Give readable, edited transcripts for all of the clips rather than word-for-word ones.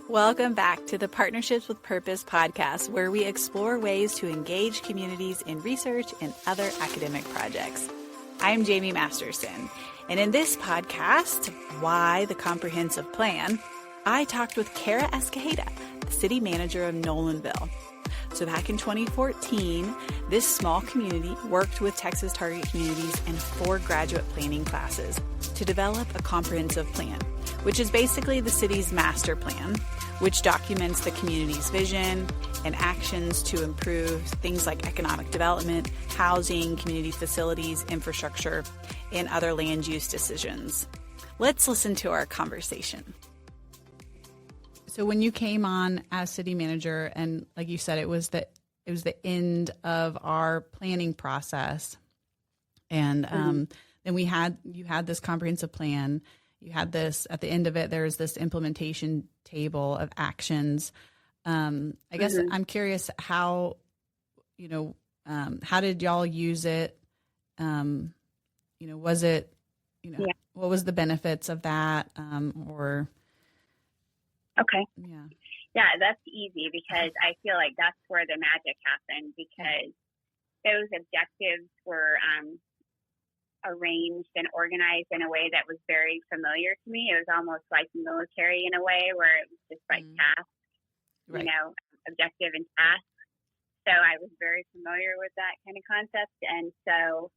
Welcome back to the Partnerships with Purpose podcast, where we explore ways to engage communities in research and other academic projects. I'm Jamie Masterson, and in this podcast, Why the Comprehensive Plan, I talked with Kara Escajeda, the city manager of Nolanville. So back in 2014, this small community worked with Texas Target Communities and 4 graduate planning classes to develop a comprehensive plan, which is basically the city's master plan, which documents the community's vision and actions to improve things like economic development, housing, community facilities, infrastructure, and other land use decisions. Let's listen to our conversation. So when you came on as city manager, and like you said, it was the end of our planning process, and then you had this comprehensive plan. You had this at the end of it. There's this implementation table of actions. I guess I'm curious how did y'all use it? Was it what was the benefits of that? Okay. Yeah, that's easy because I feel like that's where the magic happened, because those objectives were arranged and organized in a way that was very familiar to me. It was almost like military in a way, where it was just like tasks, right. Objective and task. So I was very familiar with that kind of concept. And so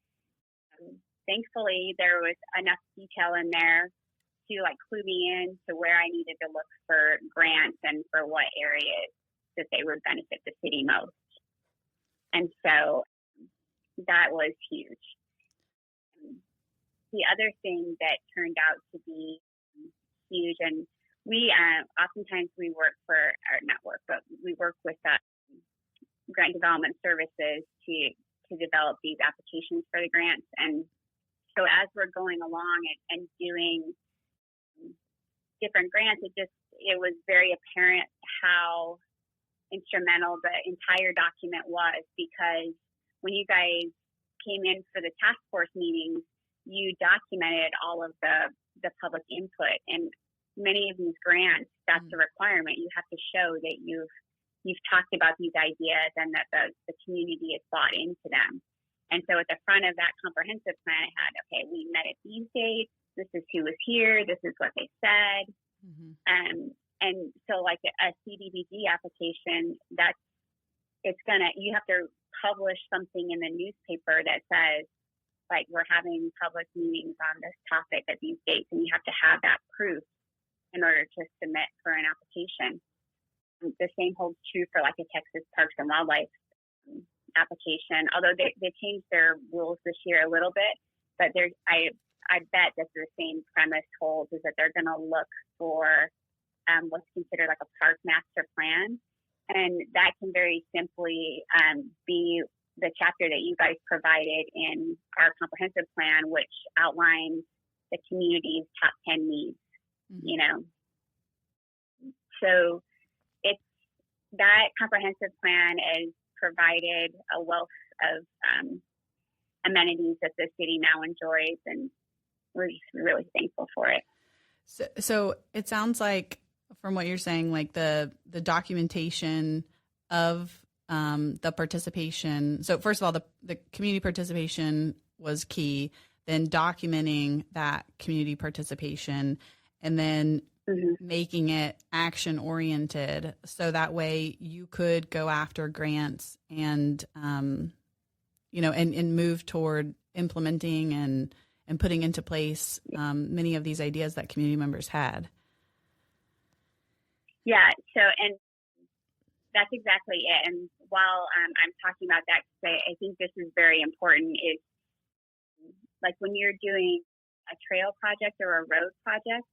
thankfully there was enough detail in there to clue me in to where I needed to look for grants and for what areas that they would benefit the city most. And so that was huge. The other thing that turned out to be huge, and we oftentimes we work with grant development services to develop these applications for the grants. And so as we're going along and doing different grants, it was very apparent how instrumental the entire document was, because when you guys came in for the task force meetings, you documented all of the public input, and many of these grants, that's a requirement. You have to show that you've talked about these ideas and that the community has bought into them. And so at the front of that comprehensive plan, I had, okay, we met at these dates. This is who was here. This is what they said. And so like a CDBG application, you have to publish something in the newspaper that says, we're having public meetings on this topic at these dates, and you have to have that proof in order to submit for an application. The same holds true for a Texas Parks and Wildlife application, although they changed their rules this year a little bit, but I bet that the same premise holds, is that they're going to look for what's considered a park master plan. And that can very simply be the chapter that you guys provided in our comprehensive plan, which outlines the community's top 10 needs, So that comprehensive plan has provided a wealth of amenities that the city now enjoys, and we're just really thankful for it. So it sounds like, from what you're saying, the documentation of the participation. So first of all, the community participation was key, then documenting that community participation, and then making it action oriented. So that way you could go after grants and, and move toward implementing and putting into place many of these ideas that community members had. Yeah, so, and that's exactly it. And while I'm talking about that, I think this is very important, is when you're doing a trail project or a road project,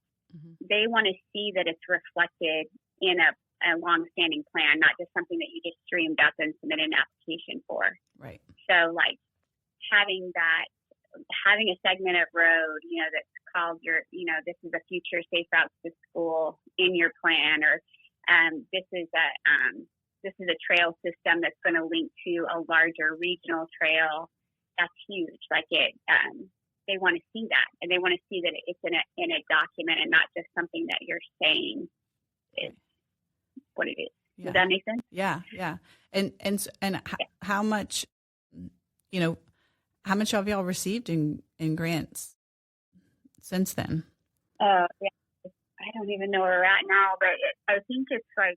they want to see that it's reflected in a long-standing plan, not just something that you just streamed up and submitted an application for. Right. So having a segment of road, that's called this is a future safe routes to school in your plan, or this is a trail system that's going to link to a larger regional trail. That's huge. They want to see that, and they want to see that it's in a document and not just something that you're saying is what it is. Yeah. Does that make sense? Yeah. Yeah. How much, how much have y'all received in grants since then? Yeah. I don't even know where we're at now, but I think it's like,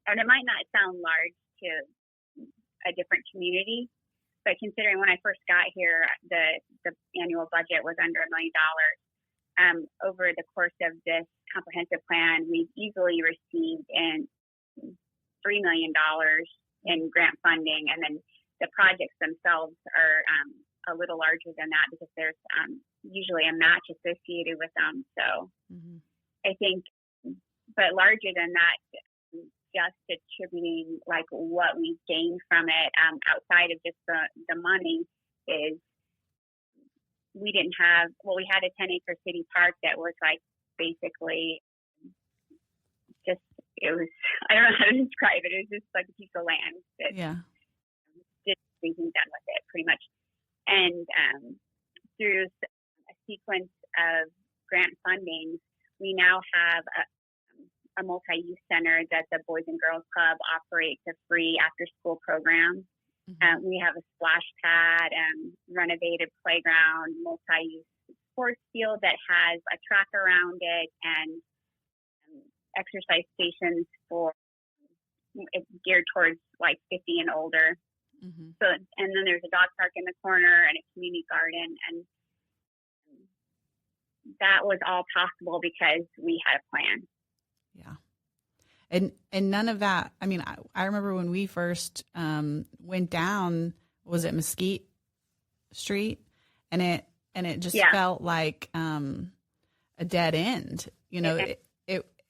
and it might not sound large to a different community, but considering when I first got here, the annual budget was under $1 million. Over the course of this comprehensive plan, we've easily received $3 million in grant funding, and then the projects themselves are a little larger than that because there's usually a match associated with them. So I think, but larger than that, just attributing like what we've gained from it outside of just the money is we didn't have, we had a 10-acre city park that was like basically just, it was, I don't know how to describe it. It was just like a piece of land that did everything done with it pretty much. And through a sequence of grant funding, we now have a multi-use center that the Boys and Girls Club operates a free after-school program. We have a splash pad and renovated playground, multi-use sports field that has a track around it and exercise stations for it's geared towards like 50 and older. So, and then there's a dog park in the corner and a community garden, and that was all possible because we had a plan. Yeah. And none of that, I mean, I remember when we first went down, was it Mesquite Street? And it just felt like a dead end,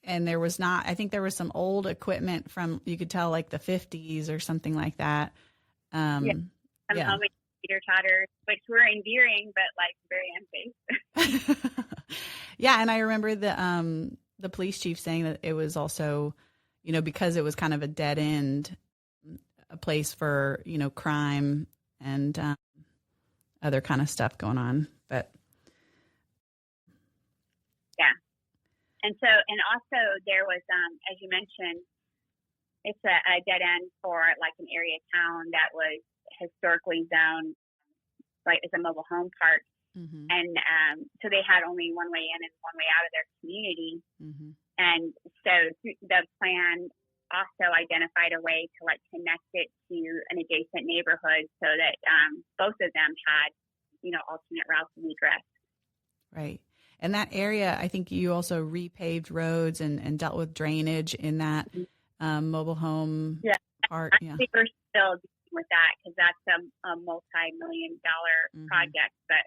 and there was not, I think there was some old equipment from, you could tell like the 50s or something like that. Teeter totters, which were endearing, but like very unsafe. Yeah. And I remember the police chief saying that it was also, because it was kind of a dead end, a place for, crime and other kind of stuff going on. But yeah. And so, and also there was, as you mentioned, it's a dead end for like an area town that was historically zoned like as a mobile home park. And so they had only one way in and one way out of their community. And so the plan also identified a way to like connect it to an adjacent neighborhood so that both of them had, alternate routes of egress. Right. And that area, I think you also repaved roads and dealt with drainage in that mobile home park. I think we're still dealing with that because that's a multi-million-dollar project, but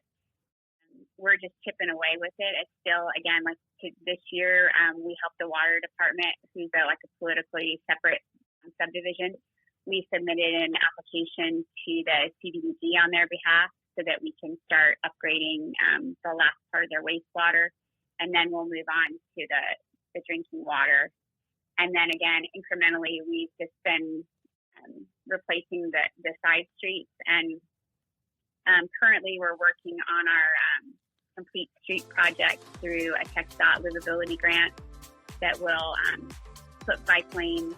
we're just chipping away with it. It's still, again, like this year, we helped the water department, who's like a politically separate subdivision. We submitted an application to the CDBG on their behalf so that we can start upgrading the last part of their wastewater, and then we'll move on to the drinking water. And then again, incrementally, we've just been replacing the side streets, and currently we're working on our complete street project through a TxDOT livability grant that will put bike lanes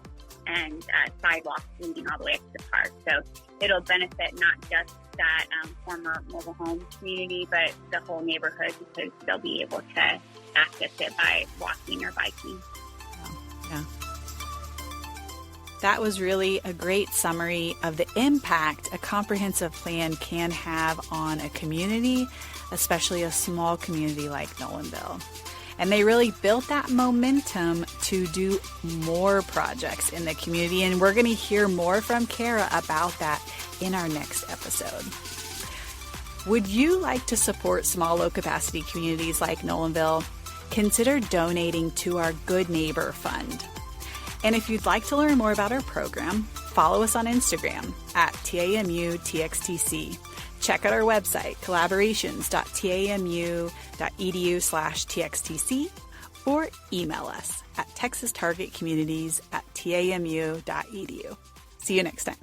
and sidewalks leading all the way up to the park. So it'll benefit not just that former mobile home community, but the whole neighborhood because they'll be able to access it by walking or biking. Yeah. That was really a great summary of the impact a comprehensive plan can have on a community, especially a small community like Nolanville. And they really built that momentum to do more projects in the community. And we're going to hear more from Kara about that in our next episode. Would you like to support small low-capacity communities like Nolanville? Consider donating to our Good Neighbor Fund. And if you'd like to learn more about our program, follow us on Instagram at TAMUTXTC. Check out our website, collaborations.tamu.edu/TXTC, or email us at texastargetcommunities@tamu.edu. See you next time.